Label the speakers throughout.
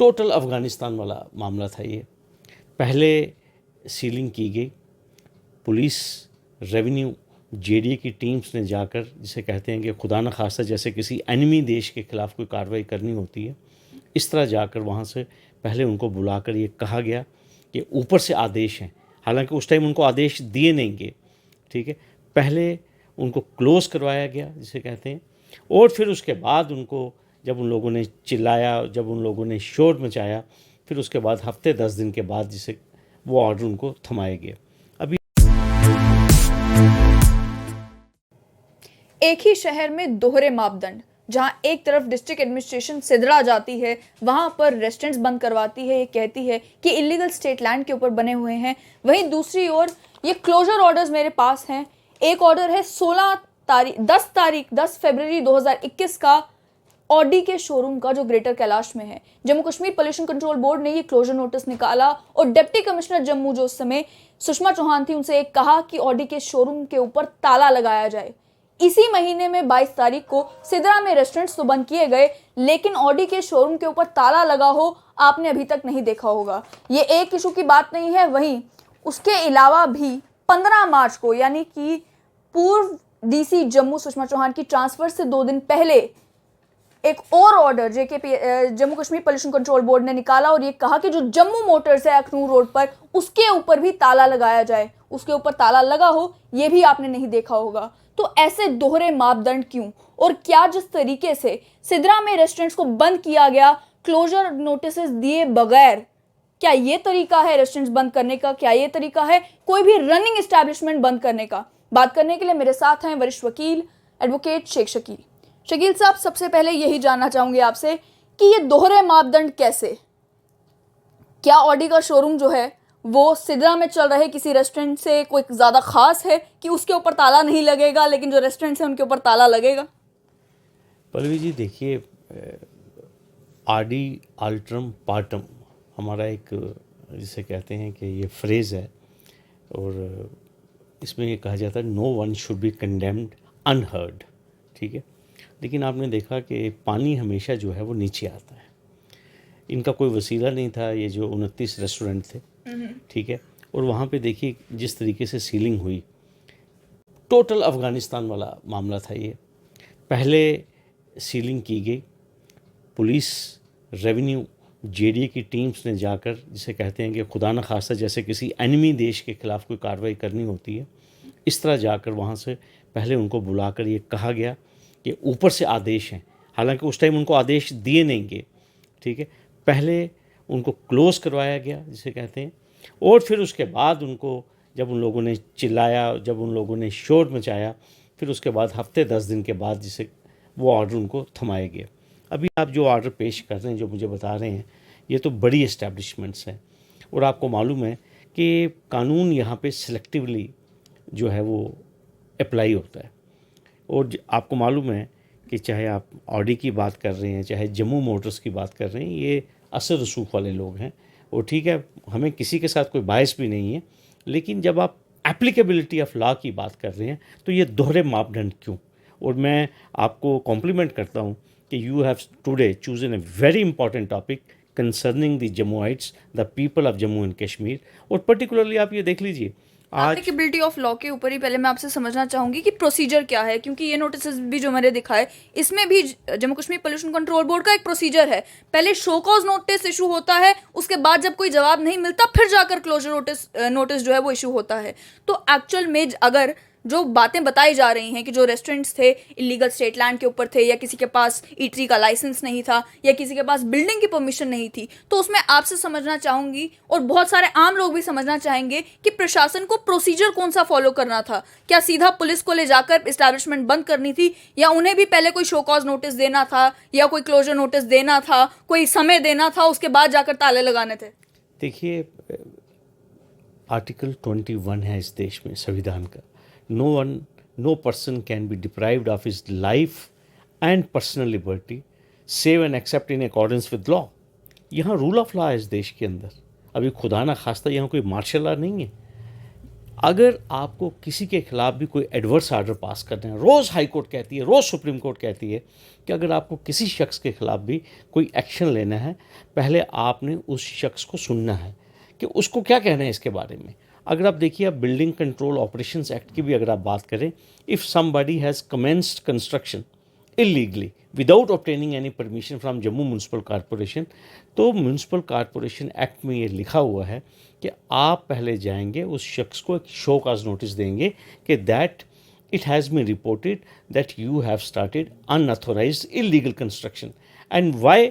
Speaker 1: Total Afghanistan वाला मामला था ये। पहले सीलिंग की गई, पुलिस, रेवेन्यू, जेडीए की टीम्स ने जाकर, जिसे कहते हैं कि खुदा न खास्ता जैसे किसी एनिमी देश के ख़िलाफ़ कोई कार्रवाई करनी होती है, इस तरह जाकर वहाँ से पहले उनको बुलाकर ये कहा गया कि ऊपर से आदेश हैं। हालांकि उस टाइम उनको आदेश दिए नहीं गए, ठीक है। पहले उनको क्लोज़ करवाया गया, जिसे कहते हैं, और फिर उसके बाद उनको जब उन लोगों ने चिल्लाया, जब उन लोगों ने शोर मचाया, फिर उसके बाद हफ्ते 10 दिन के बाद जिसे वो ऑर्डर उनको थमाए गए। अभी
Speaker 2: एक ही शहर में दोहरे मापदंड, जहां एक तरफ डिस्ट्रिक्ट एडमिनिस्ट्रेशन सिदरा जाती है, वहां पर रेस्टोरेंट्स बंद करवाती है, ये कहती है कि इलीगल स्टेट लैंड के ऊपर बने हुए हैं, वहीं दूसरी ओर ये क्लोजर ऑर्डर्स मेरे पास हैं। एक ऑर्डर है 10 फरवरी 2021 का ऑडी के शोरूम का, जो ग्रेटर कैलाश में है। Jammu Kashmir pollution control board ने ये क्लोजर नोटिस निकाला और डिप्टी कमिश्नर जम्मू जो उस समय सुषमा चौहान थी, उनसे एक कहा कि ऑडी के शोरूम के ऊपर ताला लगाया जाए। इसी महीने में 22 तारीख को सिदरा में रेस्टोरेंट्स तो बंद किए गए, लेकिन ऑडी के शोरूम के ऊपर ताला लगा हो आपने अभी तक नहीं देखा होगा। ये एक इशू की बात नहीं है। वहीं उसके अलावा भी 15 मार्च को, यानी कि पूर्व डीसी जम्मू सुषमा चौहान की ट्रांसफर से 2 दिन पहले, एक और order Jammu Kashmir pollution control board ने निकाला और ये कहा कि जो जम्मू मोटर्स है अखनूर रोड पर, उसके ऊपर भी ताला लगाया जाए। उसके ऊपर ताला लगा हो ये भी आपने नहीं देखा होगा। तो ऐसे दोहरे मापदंड क्यों? और क्या जिस तरीके से सिदरा में रेस्टोरेंट्स को बंद किया गया क्लोजर नोटिस दिए बगैर, क्या ये तरीका है रेस्टोरेंट्स बंद करने का? क्या ये तरीका है कोई भी रनिंग एस्टैब्लिशमेंट बंद करने का? बात करने के लिए मेरे साथ हैं वरिष्ठ वकील एडवोकेट शेख शकील। शकील साहब, सबसे पहले यही जानना चाहूंगी आपसे कि ये दोहरे मापदंड कैसे? क्या ऑडी का शोरूम जो है वो सिदरा में चल रहे किसी रेस्टोरेंट से कोई ज़्यादा खास है कि उसके ऊपर ताला नहीं लगेगा, लेकिन जो रेस्टोरेंट्स हैं उनके ऊपर ताला लगेगा?
Speaker 1: पल्लवी जी देखिए, आडी आल्ट्रम पार्टम हमारा एक, जिसे कहते हैं कि ये फ्रेज़ है, और इसमें ये कहा जाता है no one should be condemned unheard, ठीक है। लेकिन आपने देखा कि पानी हमेशा जो है वो नीचे आता है। इनका कोई वसीला नहीं था, ये जो 29 रेस्टोरेंट थे, ठीक है। और वहाँ पे देखिए जिस तरीके से सीलिंग हुई, टोटल अफ़गानिस्तान वाला मामला था ये। पहले सीलिंग की गई, पुलिस, रेवेन्यू, जेडीए की टीम्स ने जाकर, जिसे कहते हैं कि खुदा न खास्ता जैसे किसी एनिमी देश के ख़िलाफ़ कोई कार्रवाई करनी होती है, इस तरह जाकर वहाँ से पहले उनको बुलाकर ये कहा गया कि ऊपर से आदेश हैं। हालांकि उस टाइम उनको आदेश दिए नहीं गए, ठीक है। पहले उनको क्लोज़ करवाया गया, जिसे कहते हैं, और फिर उसके बाद उनको जब उन लोगों ने चिल्लाया, जब उन लोगों ने शोर मचाया, फिर उसके बाद हफ्ते 10 दिन के बाद जिसे वो ऑर्डर उनको थमाए गए। अभी आप जो ऑर्डर पेश कर रहे हैं, जो मुझे बता रहे हैं, ये तो बड़ी इस्टेब्लिशमेंट्स हैं, और आपको मालूम है कि कानून यहाँ पे सिलेक्टिवली जो है वो अप्लाई होता है। और आपको मालूम है कि चाहे आप ऑडी की बात कर रहे हैं, चाहे जम्मू मोटर्स की बात कर रहे हैं, ये असर रसूख वाले लोग हैं। और ठीक है, हमें किसी के साथ कोई बायस भी नहीं है, लेकिन जब आप एप्लीकेबिलिटी ऑफ लॉ की बात कर रहे हैं तो ये दोहरे मापदंड क्यों? और मैं आपको कॉम्प्लीमेंट करता हूँ कि you have today chosen a very important topic concerning the Jammuites, the people of Jammu and Kashmir. और पर्टिकुलरली आप ये देख लीजिए,
Speaker 2: एप्लीकेबिलिटी ऑफ लॉ के ऊपर ही पहले मैं आपसे समझना चाहूंगी कि प्रोसीजर क्या है, क्योंकि ये नोटिस भी जो मैंने दिखाए इसमें भी Jammu Kashmir pollution control board का एक प्रोसीजर है। पहले शो कॉज नोटिस इशू होता है, उसके बाद जब कोई जवाब नहीं मिलता फिर जाकर क्लोजर नोटिस जो है वो इशू होता है। तो एक्चुअल में अगर जो बातें बताई जा रही हैं कि जो रेस्टोरेंट्स थे इलीगल स्टेट लैंड के ऊपर थे, या किसी के पास ईटरी का लाइसेंस नहीं था, या किसी के पास बिल्डिंग की परमिशन नहीं थी, तो उसमें आपसे समझना चाहूंगी और बहुत सारे आम लोग भी समझना चाहेंगे कि प्रशासन को प्रोसीजर कौन सा फॉलो करना था। क्या सीधा पुलिस को ले जाकर एस्टैब्लिशमेंट बंद करनी थी, या उन्हें भी पहले कोई शो कॉज नोटिस देना था, या कोई क्लोजर नोटिस देना था, कोई समय देना था, उसके बाद जाकर ताले लगाने थे?
Speaker 1: देखिए, आर्टिकल 21 है इस देश में संविधान का, no person can be deprived of his life and personal liberty save and except in accordance with law। यहाँ रूल ऑफ लॉ है इस देश के अंदर। अभी खुदा ना खास्ता यहाँ कोई मार्शल लॉ नहीं है। अगर आपको किसी के खिलाफ भी कोई एडवर्स आर्डर पास करना है, रोज़ हाई कोर्ट कहती है, रोज़ सुप्रीम कोर्ट कहती है कि अगर आपको किसी शख्स के खिलाफ भी कोई एक्शन लेना है, पहले आपने उस शख्स को सुनना है कि उसको क्या कहना है इसके बारे में। अगर आप देखिए, आप बिल्डिंग कंट्रोल ऑपरेशंस एक्ट की भी अगर आप बात करें, if somebody has commenced construction illegally without obtaining any permission from Jammu municipal corporation, तो म्यूनसिपल कॉरपोरेशन एक्ट में ये लिखा हुआ है कि आप पहले जाएंगे उस शख्स को एक शो काज नोटिस देंगे कि that it has been reported that you have started unauthorized illegal construction and why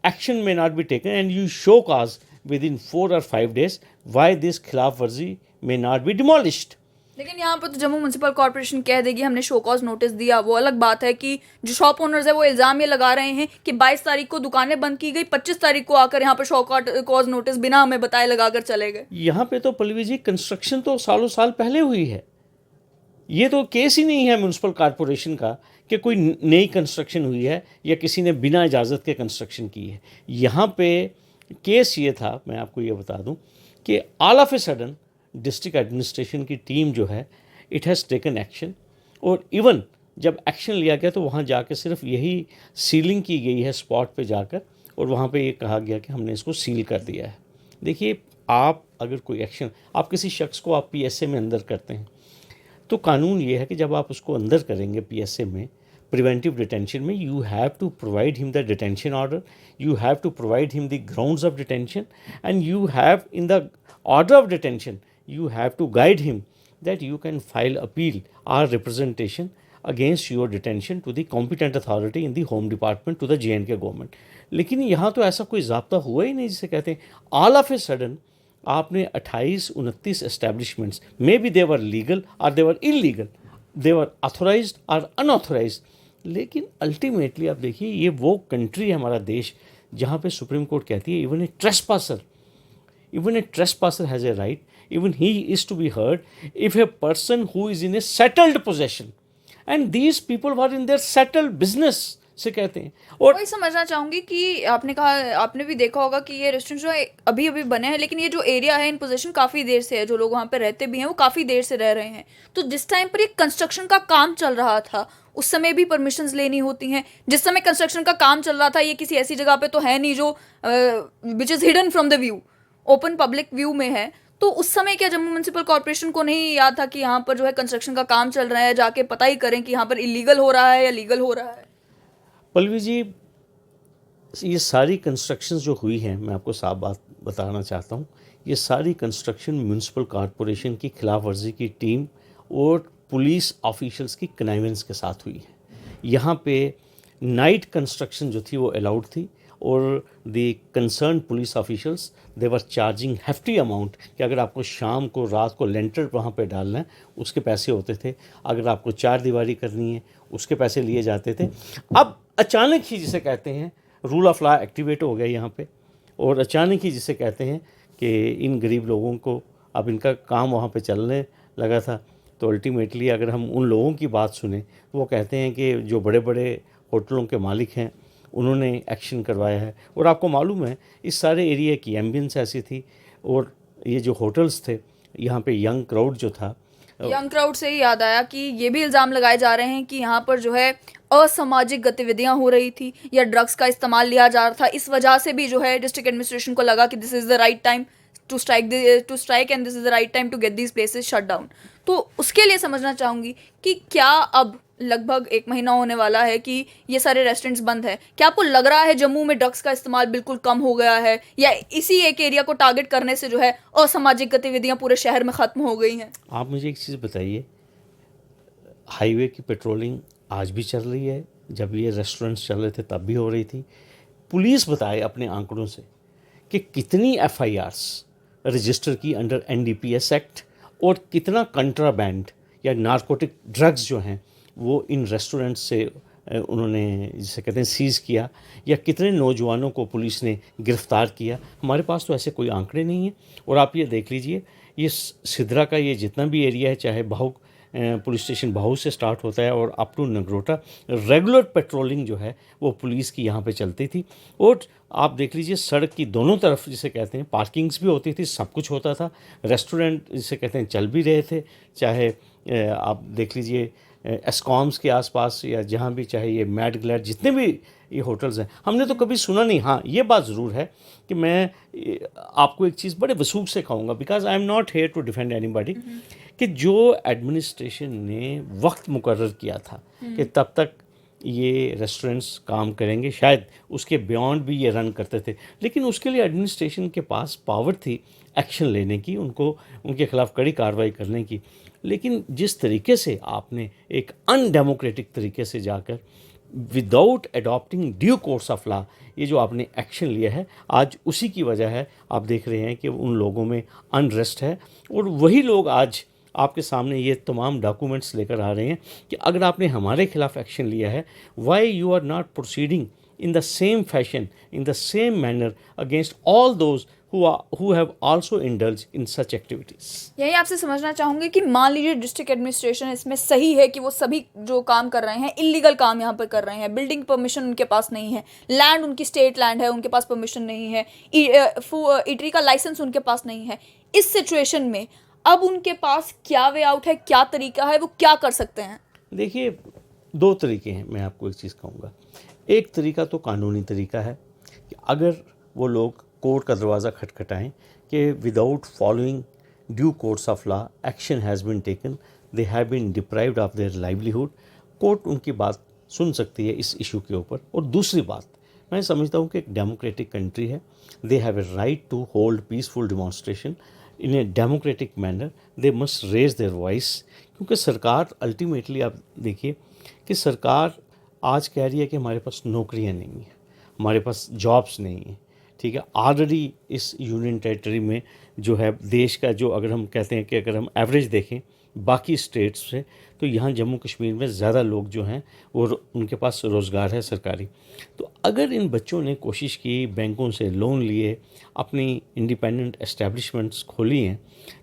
Speaker 1: action may not be taken, and you show cause within 4 or 5 days why this खिलाफ वर्जी may not be demolished.
Speaker 2: लेकिन यहाँ पर तो Jammu municipal corporation कह देगी हमने show cause notice दिया, वो अलग बात है कि जो शॉप ओनर्स है वो इल्ज़ाम ये लगा रहे हैं कि 22 तारीख को दुकानें बंद की गई, 25 तारीख को आकर यहाँ पर शो कॉज नोटिस बिना हमें बताए लगाकर चले गए।
Speaker 1: यहाँ पे तो पल्लवी जी कंस्ट्रक्शन तो सालों साल पहले हुई है, ये तो केस ही नहीं है म्यूनसिपल कॉरपोरेशन का कि कोई नई कंस्ट्रक्शन हुई है या किसी ने बिना इजाज़त के कंस्ट्रक्शन की है। यहाँ पे केस ये था, मैं आपको ये बता दूँ कि all of a sudden district administration की टीम जो है इट हैज़ टेकन एक्शन, और इवन जब एक्शन लिया गया तो वहाँ जाकर सिर्फ यही सीलिंग की गई है स्पॉट पे जाकर, और वहाँ पे ये कहा गया कि हमने इसको सील कर दिया है। देखिए, आप अगर कोई एक्शन, आप किसी शख्स को आप पीएसए में अंदर करते हैं तो कानून ये है कि जब आप उसको अंदर करेंगे पीएसए में, प्रिवेंटिव डिटेंशन में, you have to provide him the detention order, you have to provide him the grounds of detention, and you have in the order of detention you have to guide him that you can file appeal or representation against your detention to the competent authority in the home department to the J&K government. लेकिन यहाँ तो ऐसा कोई ज़ाब्ता हुआ ही नहीं जिसे कहते हैं ऑल ऑफ ए सडन आपने 28-29 establishments, may be they were legal और दे वर इलीगल, दे वर ऑथोराइज्ड और अनऑथोराइज्ड, लेकिन अल्टीमेटली आप देखिए ये वो कंट्री है हमारा देश जहाँ पे सुप्रीम कोर्ट कहती है even a trespasser has a right, even he is to be heard if a person who is in a settled possession, and these people were in their settled business से कहते हैं। और
Speaker 2: वही समझना चाहूँगी कि आपने कहा, आपने भी देखा होगा कि ये रेस्टोरेंट जो है अभी अभी बने हैं, लेकिन ये जो एरिया है इन पोजीशन काफ़ी देर से है, जो लोग वहाँ पे रहते भी हैं वो काफ़ी देर से रह रहे हैं। तो जिस टाइम पर ये कंस्ट्रक्शन का काम चल रहा था उस समय भी परमिशंस लेनी होती हैं। जिस समय कंस्ट्रक्शन का काम चल रहा था ये किसी ऐसी जगह पे तो है नहीं जो which is hidden from the view, open public view में है। तो उस समय क्या जम्मू म्यूनसिपल कॉर्पोरेशन को नहीं याद था कि यहाँ पर जो है कंस्ट्रक्शन का काम चल रहा है, जाके पता ही करें कि यहाँ पर इलीगल हो रहा है या लीगल हो रहा है?
Speaker 1: पल्लवी जी, ये सारी कंस्ट्रक्शंस जो हुई हैं, मैं आपको साफ बात बताना चाहता हूँ, ये सारी कंस्ट्रक्शन म्यूनसिपल कॉर्पोरेशन की खिलाफ वर्जी की टीम और पुलिस ऑफिशियल्स की कनाइवेंस के साथ हुई है। यहाँ पे नाइट कंस्ट्रक्शन जो थी वो अलाउड थी, और the concern police officials they were charging hefty amount कि अगर आपको शाम को रात को लेंटर वहाँ पे डालना है उसके पैसे होते थे, अगर आपको चार दीवारी करनी है उसके पैसे लिए जाते थे। अब अचानक ही जिसे कहते हैं रूल ऑफ लॉ एक्टिवेट हो गया यहाँ पे, और अचानक ही जिसे कहते हैं कि इन गरीब लोगों को अब इनका काम वहाँ पे चलने लगा था। तो अल्टीमेटली अगर हम उन लोगों की बात सुने तो वो कहते हैं कि जो बड़े बड़े होटलों के मालिक हैं उन्होंने एक्शन करवाया है, और आपको मालूम है इस सारे एरिया की एम्बियंस ऐसी थी, और ये जो होटल्स थे यहाँ पे यंग क्राउड जो था,
Speaker 2: यंग क्राउड से ही याद आया कि ये भी इल्ज़ाम लगाए जा रहे हैं कि यहाँ पर जो है असामाजिक गतिविधियाँ हो रही थी या ड्रग्स का इस्तेमाल लिया जा रहा था। इस वजह से भी जो है डिस्ट्रिक्ट एडमिनिस्ट्रेशन को लगा कि this is the right time to strike and this is the right time to get these places shut down. तो उसके लिए समझना चाहूँगी कि क्या अब लगभग 1 महीना होने वाला है कि ये सारे रेस्टोरेंट्स बंद हैं, क्या आपको लग रहा है जम्मू में ड्रग्स का इस्तेमाल बिल्कुल कम हो गया है, या इसी एक एरिया को टारगेट करने से जो है असामाजिक गतिविधियां पूरे शहर में ख़त्म हो गई हैं? आप
Speaker 1: मुझे एक चीज़ बताइए, हाईवे की पेट्रोलिंग आज भी चल रही है, जब ये रेस्टोरेंट्स चल रहे थे तब भी हो रही थी। पुलिस बताए अपने आंकड़ों से कि कितनी FIRs रजिस्टर की अंडर NDPS एक्ट, और कितना कंट्राबैंड या नारकोटिक ड्रग्स जो हैं वो इन रेस्टोरेंट्स से उन्होंने जिसे कहते हैं सीज़ किया, या कितने नौजवानों को पुलिस ने गिरफ़्तार किया। हमारे पास तो ऐसे कोई आंकड़े नहीं हैं। और आप ये देख लीजिए, ये सिदरा का ये जितना भी एरिया है, चाहे भावुक पुलिस स्टेशन बहू से स्टार्ट होता है और up to Nagrota regular patrolling जो है वो पुलिस की यहाँ पे चलती थी। और आप देख लीजिए सड़क की दोनों तरफ जिसे कहते हैं पार्किंग्स भी होती थी, सब कुछ होता था, रेस्टोरेंट जिसे कहते हैं चल भी रहे थे, चाहे आप देख लीजिए एस्कॉम्स के आसपास या जहाँ भी, चाहे ये मैड ग्लैड जितने भी ये होटल्स हैं, हमने तो कभी सुना नहीं। हाँ, ये बात ज़रूर है कि मैं आपको एक चीज़ बड़े वसूख से कहूँगा, because I am not here to defend anybody, कि जो एडमिनिस्ट्रेशन ने वक्त मुकर्रर किया था कि तब तक ये रेस्टोरेंट्स काम करेंगे, शायद उसके बियॉन्ड भी ये रन करते थे, लेकिन उसके लिए एडमिनिस्ट्रेशन के पास पावर थी एक्शन लेने की, उनको उनके खिलाफ कड़ी कार्रवाई करने की। लेकिन जिस तरीके से आपने एक अनडेमोक्रेटिक तरीके से जाकर without adopting due course of law ये जो आपने एक्शन लिया है, आज उसी की वजह है आप देख रहे हैं कि उन लोगों में अनरेस्ट है। और वही लोग आज आपके सामने ये तमाम डॉक्यूमेंट्स लेकर आ रहे हैं कि अगर आपने हमारे खिलाफ एक्शन लिया है, why you are not proceeding in the same fashion, in the same manner against all those who have also indulged in such activities.
Speaker 2: यही आपसे समझना चाहूँगी कि मान लीजिए डिस्ट्रिक्ट एडमिनिस्ट्रेशन इसमें सही है कि वो सभी जो काम कर रहे हैं इलीगल काम यहाँ पर कर रहे हैं, बिल्डिंग परमिशन उनके पास नहीं है, लैंड उनकी स्टेट लैंड है, उनके पास परमिशन नहीं है, ईटरी का लाइसेंस उनके पास नहीं है। इस सिचुएशन में अब उनके पास क्या वे आउट है, क्या तरीका है, वो क्या कर सकते हैं?
Speaker 1: देखिए, दो तरीके हैं। मैं आपको एक चीज़ कहूँगा, एक तरीका तो कानूनी तरीका है कि अगर वो लोग कोर्ट का दरवाज़ा खटखटाएं कि without following due course of law action has been taken, they have been deprived of their livelihood, court उनकी बात सुन सकती है इस इशू के ऊपर। और दूसरी बात, मैं समझता हूँ कि एक डेमोक्रेटिक कंट्री है, they have a right to hold peaceful demonstration in a democratic manner, they must raise their voice. क्योंकि सरकार अल्टीमेटली, आप देखिए कि सरकार आज कह रही है कि हमारे पास नौकरियां नहीं हैं, हमारे पास जॉब्स नहीं हैं, ठीक है। ऑलरेडी इस यूनियन टेरिटरी में जो है देश का, जो अगर हम कहते हैं कि अगर हम एवरेज देखें बाकी स्टेट्स से, तो यहाँ जम्मू कश्मीर में ज़्यादा लोग जो हैं वो उनके पास रोज़गार है सरकारी। तो अगर इन बच्चों ने कोशिश की, बैंकों से लोन लिए, अपनी इंडिपेंडेंट एस्टेब्लिशमेंट्स खोली हैं,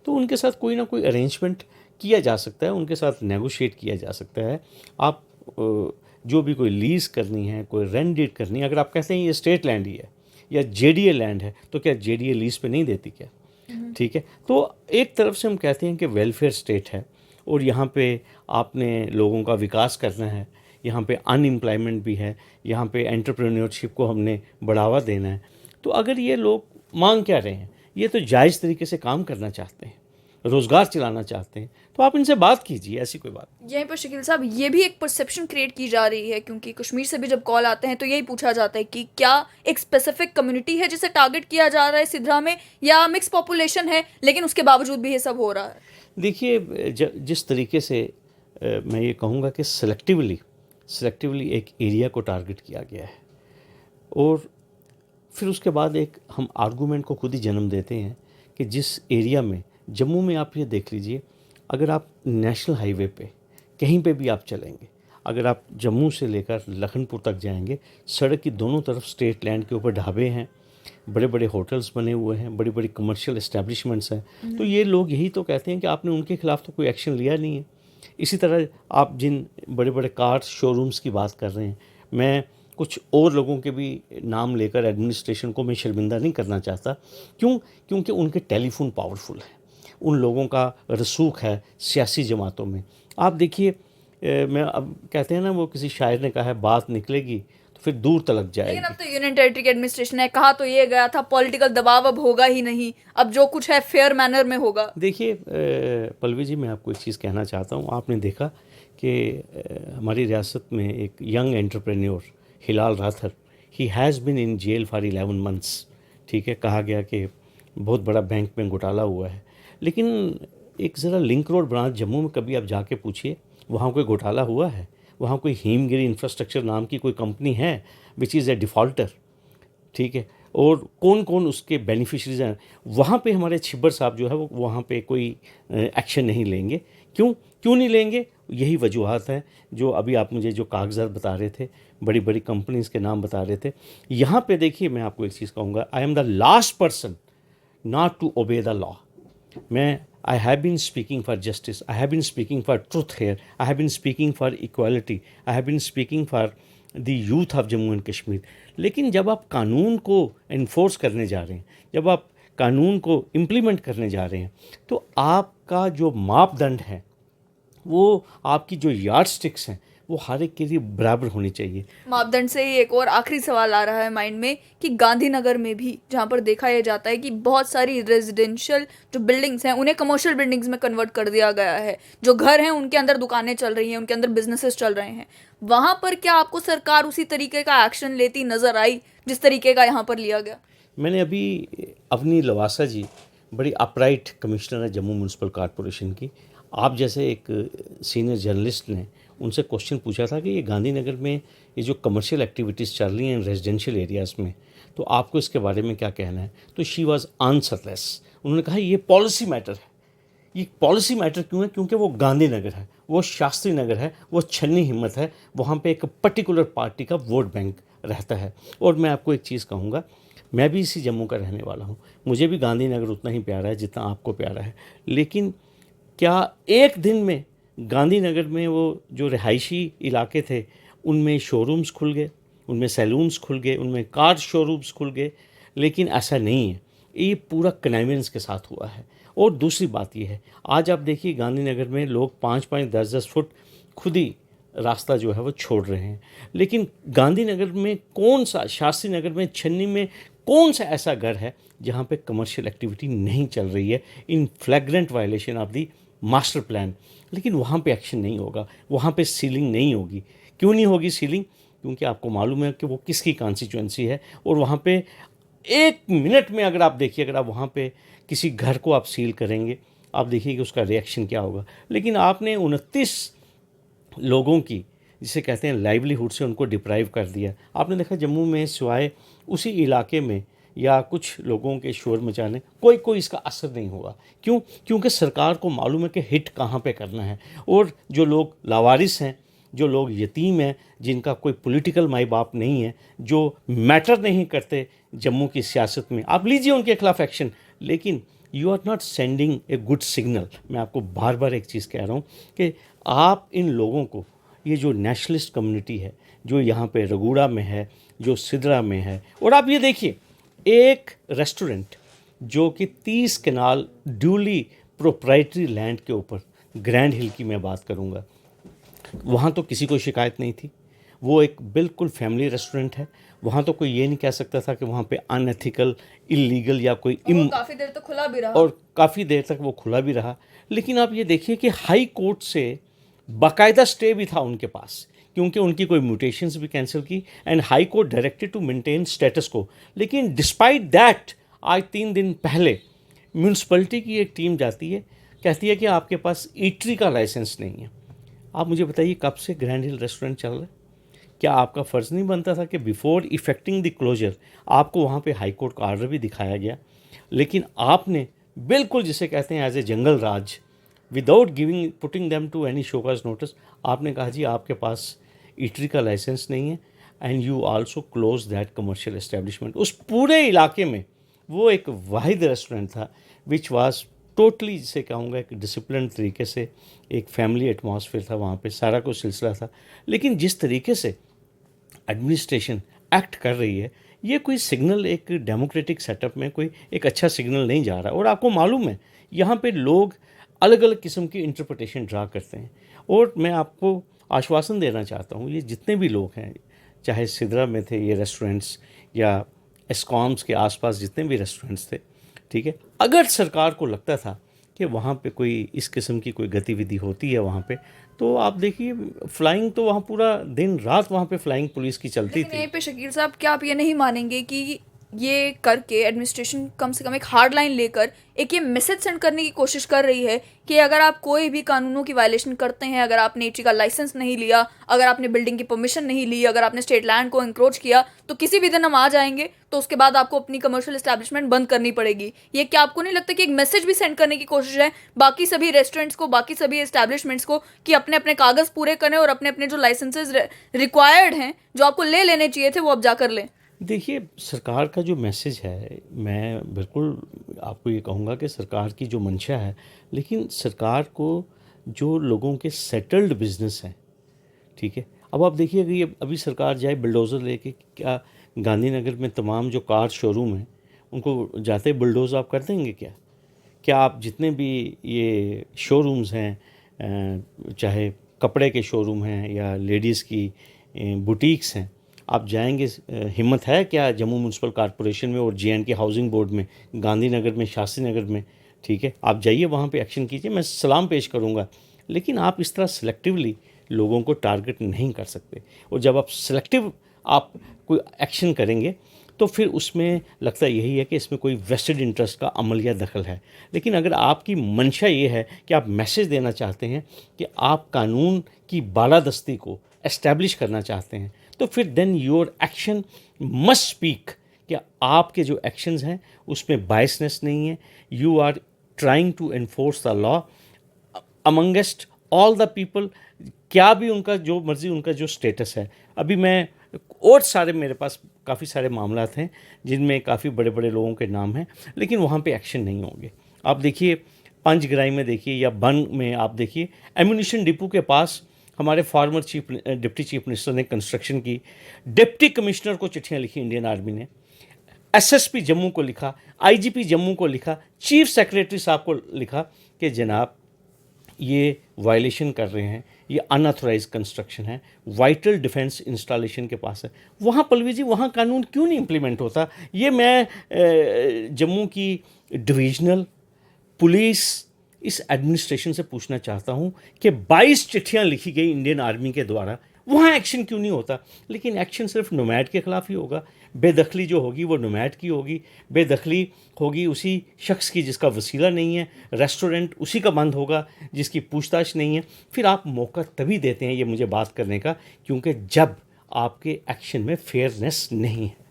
Speaker 1: तो उनके साथ कोई ना कोई अरेंजमेंट किया जा सकता है, उनके साथ नेगोशिएट किया जा सकता है। आप जो भी कोई लीज़ करनी है, कोई रेंट डीड करनी है, अगर आप कहते हैं ये स्टेट लैंड ही है या जेडीए लैंड है, तो क्या जेडीए लीज़ पे नहीं देती क्या? ठीक है। तो एक तरफ से हम कहते हैं कि वेलफेयर स्टेट है और यहाँ पे आपने लोगों का विकास करना है, यहाँ पे अनएम्प्लॉयमेंट भी है, यहाँ पे एंटरप्रेन्योरशिप को हमने बढ़ावा देना है। तो अगर ये लोग मांग क्या रहे हैं, ये तो जायज़ तरीके से काम करना चाहते हैं, रोज़गार चलाना चाहते हैं, तो आप इनसे बात कीजिए, ऐसी कोई बात।
Speaker 2: यहीं पर शकील साहब, ये भी एक परसेप्शन क्रिएट की जा रही है, क्योंकि कश्मीर से भी जब कॉल आते हैं तो यही पूछा जाता है कि क्या एक स्पेसिफिक कम्युनिटी है जिसे टारगेट किया जा रहा है सिद्रा में, या मिक्स पॉपुलेशन है, लेकिन उसके बावजूद भी ये सब हो रहा है।
Speaker 1: देखिए, जिस तरीके से मैं ये कहूँगा कि सेलेक्टिवली एक एरिया को टारगेट किया गया है, और फिर उसके बाद एक हम आर्गूमेंट को खुद ही जन्म देते हैं कि जिस एरिया में, जम्मू में आप ये देख लीजिए, अगर आप नेशनल हाईवे पे कहीं पे भी आप चलेंगे, अगर आप जम्मू से लेकर लखनपुर तक जाएंगे, सड़क की दोनों तरफ स्टेट लैंड के ऊपर ढाबे हैं, बड़े बड़े होटल्स बने हुए हैं, बड़ी बड़ी कमर्शियल एस्टेब्लिशमेंट्स हैं। तो ये लोग यही तो कहते हैं कि आपने उनके खिलाफ तो कोई एक्शन लिया नहीं है। इसी तरह आप जिन बड़े बड़े कार शोरूम्स की बात कर रहे हैं, मैं कुछ और लोगों के भी नाम लेकर एडमिनिस्ट्रेशन को मैं शर्मिंदा नहीं करना चाहता। क्योंकि उनके टेलीफोन पावरफुल है, उन लोगों का रसूख है सियासी जमातों में। आप देखिए, मैं अब कहते हैं ना, वो किसी शायर ने कहा है, बात निकलेगी तो फिर दूर तलक जाएगी।
Speaker 2: लेकिन अब तो यूनियन टेरिटरी की एडमिनिस्ट्रेशन है, कहा तो ये गया था पॉलिटिकल दबाव अब होगा ही नहीं, अब जो कुछ है फेयर मैनर में होगा।
Speaker 1: देखिए पल्लवी जी, मैं आपको एक चीज़ कहना चाहता हूँ। आपने देखा कि हमारी रियासत में एक young entrepreneur Hilal Rather, he has been in jail for 11 months. ठीक है, कहा गया कि बहुत बड़ा बैंक में घोटाला हुआ है, लेकिन एक ज़रा लिंक रोड ब्रांच जम्मू में कभी आप जाके पूछिए, वहाँ कोई घोटाला हुआ है? वहाँ कोई हिमगिरी इंफ्रास्ट्रक्चर नाम की कोई कंपनी है विच इज़ ए डिफ़ॉल्टर? ठीक है, और कौन कौन उसके बेनिफिशरीज हैं? वहाँ पे हमारे छिब्बर साहब जो है वो वहाँ पे कोई एक्शन नहीं लेंगे। क्यों नहीं लेंगे? यही वजूहत है जो अभी आप मुझे जो कागजात बता रहे थे, बड़ी बड़ी कंपनीज़ के नाम बता रहे थे। यहाँ पे देखिए, मैं आपको एक चीज़ कहूँगा, I am the last person not to obey the law. मैं I have been speaking for justice, I have been speaking for truth here, I have been speaking for equality, I have been speaking for the youth of Jammu and Kashmir. लेकिन जब आप कानून को enforce करने जा रहे हैं, जब आप कानून को इम्प्लीमेंट करने जा रहे हैं, तो आपका जो मापदंड है, वो आपकी जो यार्ड स्टिक्स हैं, वो हर एक के लिए बराबर होनी चाहिए।
Speaker 2: मापदंड से ही एक और आखिरी सवाल आ रहा है माइंड में कि गांधीनगर में भी जहां पर देखा यह जाता है कि बहुत सारी रेजिडेंशियल जो बिल्डिंग्स हैं उन्हें कमर्शियल बिल्डिंग्स में कन्वर्ट कर दिया गया है, जो घर हैं उनके अंदर दुकानें चल रही हैं, उनके अंदर बिजनेसेस चल रहे हैं, वहां पर क्या आपको सरकार उसी तरीके का एक्शन लेती नजर आई जिस तरीके का यहाँ पर लिया गया?
Speaker 1: मैंने अभी अपनी लवासा जी बड़ी अपराइट कमिश्नर है जम्मू म्यूनसिपल कॉरपोरेशन की, आप जैसे एक सीनियर जर्नलिस्ट ने उनसे क्वेश्चन पूछा था कि ये गांधीनगर में ये जो कमर्शियल एक्टिविटीज़ चल रही हैं रेजिडेंशियल एरियाज़ में, तो आपको इसके बारे में क्या कहना है? तो शी वाज आंसरलेस। उन्होंने कहा ये पॉलिसी मैटर है। ये पॉलिसी मैटर क्यों है? क्योंकि वो गांधीनगर है, वो शास्त्री नगर है, वो छन्नी हिम्मत है, वहाँ पे एक पर्टिकुलर पार्टी का वोट बैंक रहता है। और मैं आपको एक चीज़ कहूँगा, मैं भी इसी जम्मू का रहने वाला हूँ, मुझे भी गांधीनगर उतना ही प्यारा है जितना आपको प्यारा है। लेकिन क्या एक दिन में गांधीनगर में वो जो रिहायशी इलाके थे उनमें शोरूम्स खुल गए, उनमें सैलून्स खुल गए, उनमें कार शोरूम्स खुल गए? लेकिन ऐसा नहीं है, ये पूरा कन्वेंस के साथ हुआ है। और दूसरी बात ये है, आज आप देखिए गांधीनगर में लोग 5-5, 10-10 फुट खुद ही रास्ता जो है वो छोड़ रहे हैं। लेकिन गांधीनगर में कौन सा, शास्त्री नगर में, छन्नी में कौन सा ऐसा घर है जहाँ पे कमर्शियल एक्टिविटी नहीं चल रही है in flagrant violation of the master plan? लेकिन वहाँ पे एक्शन नहीं होगा, वहाँ पे सीलिंग नहीं होगी। क्यों नहीं होगी सीलिंग? क्योंकि आपको मालूम है कि वो किसकी कॉन्स्टिट्यूएंसी है, और वहाँ पे 1 मिनट में अगर आप देखिए, अगर आप वहाँ पे किसी घर को आप सील करेंगे, आप देखिए कि उसका रिएक्शन क्या होगा। लेकिन आपने 29 लोगों की, जिसे कहते हैं लाइवलीहुड से, उनको डिप्राइव कर दिया। आपने देखा जम्मू में सिवाय उसी इलाके में या कुछ लोगों के शोर मचाने, कोई इसका असर नहीं हुआ। क्यों? क्योंकि सरकार को मालूम है कि हिट कहाँ पे करना है। और जो लोग लावारिस हैं, जो लोग यतीम हैं, जिनका कोई पॉलिटिकल माई बाप नहीं है, जो मैटर नहीं करते जम्मू की सियासत में, आप लीजिए उनके खिलाफ एक्शन। लेकिन you are not sending a good signal. मैं आपको बार बार एक चीज़ कह रहा हूँ कि आप इन लोगों को, ये जो नेशनलिस्ट कम्युनिटी है, जो यहाँ पे रगूड़ा में है, जो सिदरा में है, और आप ये देखिए एक रेस्टोरेंट जो कि 30 कनाल ड्यूली प्रोप्राइटरी लैंड के ऊपर, ग्रैंड हिल की मैं बात करूँगा, वहाँ तो किसी को शिकायत नहीं थी। वो एक बिल्कुल फैमिली रेस्टोरेंट है। वहाँ तो कोई ये नहीं कह सकता था कि वहाँ पे अनएथिकल, इलीगल या कोई
Speaker 2: काफ़ी देर तक खुला भी रहा,
Speaker 1: और काफ़ी देर तक वो खुला भी रहा। लेकिन आप ये देखिए कि हाई कोर्ट से बाकायदा स्टे भी था उनके पास, क्योंकि उनकी कोई म्यूटेशंस भी कैंसिल की, and high court directed to maintain status quo. लेकिन डिस्पाइट दैट, आज 3 दिन पहले म्यूनसिपलिटी की एक टीम जाती है, कहती है कि आपके पास ईटरी का लाइसेंस नहीं है। आप मुझे बताइए कब से ग्रैंड हिल रेस्टोरेंट चल रहा है? क्या आपका फ़र्ज़ नहीं बनता था कि बिफोर इफेक्टिंग द क्लोजर आपको वहाँ पे हाई कोर्ट का ऑर्डर भी दिखाया गया? लेकिन आपने बिल्कुल, जिसे कहते हैं as a jungle raj, without giving putting them to any show cause notice, आपने कहा जी आपके पास ईटरी का लाइसेंस नहीं है, and you also close that commercial establishment. उस पूरे इलाके में वो एक वाहिद रेस्टोरेंट था विच वाज टोटली, जिसे कहूँगा, एक डिसिप्लिन तरीके से, एक फैमिली एटमॉस्फेयर था वहाँ पे, सारा कुछ सिलसिला था। लेकिन जिस तरीके से एडमिनिस्ट्रेशन एक्ट कर रही है, ये कोई सिग्नल एक डेमोक्रेटिक सेटअप में कोई एक अच्छा सिग्नल नहीं जा रहा। और आपको मालूम है यहाँ पे लोग अलग अलग किस्म की इंटरप्रिटेशन ड्रा करते हैं। और मैं आपको आश्वासन देना चाहता हूँ, ये जितने भी लोग हैं, चाहे सिदरा में थे ये रेस्टोरेंट्स या एस्कॉम्स के आसपास जितने भी रेस्टोरेंट्स थे, ठीक है, अगर सरकार को लगता था कि वहाँ पे कोई इस किस्म की कोई गतिविधि होती है वहाँ पे, तो आप देखिए फ्लाइंग तो वहाँ पूरा दिन रात वहाँ पे फ्लाइंग पुलिस की चलती
Speaker 2: लेकिन
Speaker 1: थी।
Speaker 2: यहीं पे शकील साहब, क्या आप ये नहीं मानेंगे कि ये करके एडमिनिस्ट्रेशन कम से कम एक हार्ड लाइन लेकर एक ये मैसेज सेंड करने की कोशिश कर रही है कि अगर आप कोई भी कानूनों की वायलेशन करते हैं, अगर आपने ईटी का लाइसेंस नहीं लिया, अगर आपने बिल्डिंग की परमिशन नहीं ली, अगर आपने स्टेट लैंड को इंक्रोच किया, तो किसी भी दिन हम आ जाएंगे, तो उसके बाद आपको अपनी कमर्शियल एस्टैब्लिशमेंट बंद करनी पड़ेगी। ये क्या आपको नहीं लगता कि एक मैसेज भी सेंड करने की कोशिश है बाकी सभी रेस्टोरेंट्स को, बाकी सभी एस्टैब्लिशमेंट्स को, कि अपने अपने कागज पूरे करें और अपने अपने जो लाइसेंसेज रिक्वायर्ड हैं, जो आपको ले लेने चाहिए थे, वो अब जाकर लें?
Speaker 1: देखिए, सरकार का जो मैसेज है, मैं बिल्कुल आपको ये कहूँगा कि सरकार की जो मंशा है, लेकिन सरकार को जो लोगों के सेटल्ड बिज़नेस हैं, ठीक है? अब आप देखिए, अगर ये अभी सरकार जाए बुलडोज़र लेके, क्या गांधीनगर में तमाम जो कार शोरूम हैं, उनको जाते बुलडोज़ आप कर देंगे क्या? क्या आप जितने भी ये शोरूम्स हैं, चाहे कपड़े के शोरूम हैं या लेडीज़ की बुटीक्स हैं, आप जाएंगे, हिम्मत है क्या जम्मू म्यूनसिपल कॉरपोरेशन में और जे.एंड.के हाउसिंग बोर्ड में, गांधीनगर में, शास्त्री नगर में, ठीक है, आप जाइए वहाँ पे एक्शन कीजिए, मैं सलाम पेश करूँगा। लेकिन आप इस तरह सेलेक्टिवली लोगों को टारगेट नहीं कर सकते, और जब आप सेलेक्टिव आप कोई एक्शन करेंगे तो फिर उसमें लगता यही है कि इसमें कोई वेस्टेड इंटरेस्ट का अमल या दखल है। लेकिन अगर आपकी मंशा ये है कि आप मैसेज देना चाहते हैं कि आप कानून की बालादस्ती को एस्टैब्लिश करना चाहते हैं, तो फिर then your action must speak कि आपके जो एक्शंस हैं उसमें बायसनेस नहीं है, you are trying to enforce the law amongst all the people, क्या भी उनका जो मर्ज़ी उनका जो स्टेटस है। अभी मैं और सारे मेरे पास काफ़ी सारे मामलात हैं जिनमें काफ़ी बड़े बड़े लोगों के नाम हैं, लेकिन वहाँ पे एक्शन नहीं होंगे। आप देखिए पंचग्राई में देखिए या बन में आप देखिए, एम्यूनिशन डिपो के पास हमारे फॉर्मर डिप्टी चीफ मिनिस्टर ने कंस्ट्रक्शन की, डिप्टी कमिश्नर को चिट्ठियाँ लिखी इंडियन आर्मी ने, एसएसपी जम्मू को लिखा, आईजीपी जम्मू को लिखा, चीफ सेक्रेटरी साहब को लिखा कि जनाब ये वायलेशन कर रहे हैं, ये अनऑथराइज कंस्ट्रक्शन है, वाइटल डिफेंस इंस्टॉलेशन के पास है। वहाँ पल्लवी जी, वहाँ कानून क्यों नहीं इम्प्लीमेंट होता? ये मैं जम्मू की डिविजनल पुलिस इस एडमिनिस्ट्रेशन से पूछना चाहता हूँ कि 22 चिट्ठियाँ लिखी गई इंडियन आर्मी के द्वारा, वहाँ एक्शन क्यों नहीं होता? लेकिन एक्शन सिर्फ नोमैड के ख़िलाफ़ ही होगा। बेदखली जो होगी वो नोमैड की होगी, बेदखली होगी उसी शख्स की जिसका वसीला नहीं है, रेस्टोरेंट उसी का बंद होगा जिसकी पूछताछ नहीं है। फिर आप मौका तभी देते हैं ये मुझे बात करने का, क्योंकि जब आपके एक्शन में फेयरनेस नहीं है।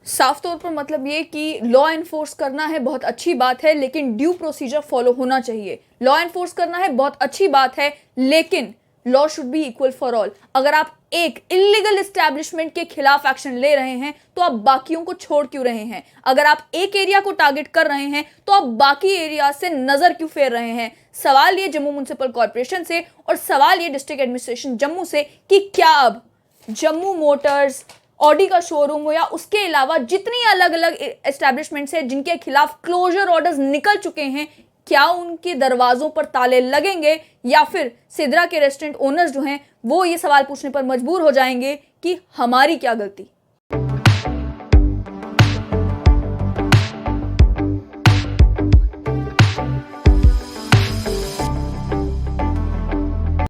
Speaker 2: साफ तौर पर मतलब ये कि लॉ एनफोर्स करना है बहुत अच्छी बात है, लेकिन ड्यू प्रोसीजर फॉलो होना चाहिए। लॉ एनफोर्स करना है बहुत अच्छी बात है, लेकिन law should be equal for all. अगर आप एक इलीगल एस्टैब्लिशमेंट के खिलाफ एक्शन ले रहे हैं तो आप बाकियों को छोड़ क्यों रहे हैं? अगर आप एक एरिया को टारगेट कर रहे हैं तो आप बाकी एरिया से नजर क्यों फेर रहे हैं? सवाल ये जम्मू म्युनिसिपल कॉर्पोरेशन से और सवाल ये डिस्ट्रिक्ट एडमिनिस्ट्रेशन जम्मू से कि क्या अब जम्मू मोटर्स, ऑडी का शोरूम हो या उसके अलावा जितनी अलग अलग एस्टैब्लिशमेंट्स हैं जिनके खिलाफ क्लोजर ऑर्डर्स निकल चुके हैं, क्या उनके दरवाजों पर ताले लगेंगे या फिर सिदरा के रेस्टोरेंट ओनर्स जो हैं वो ये सवाल पूछने पर मजबूर हो जाएंगे कि हमारी क्या गलती?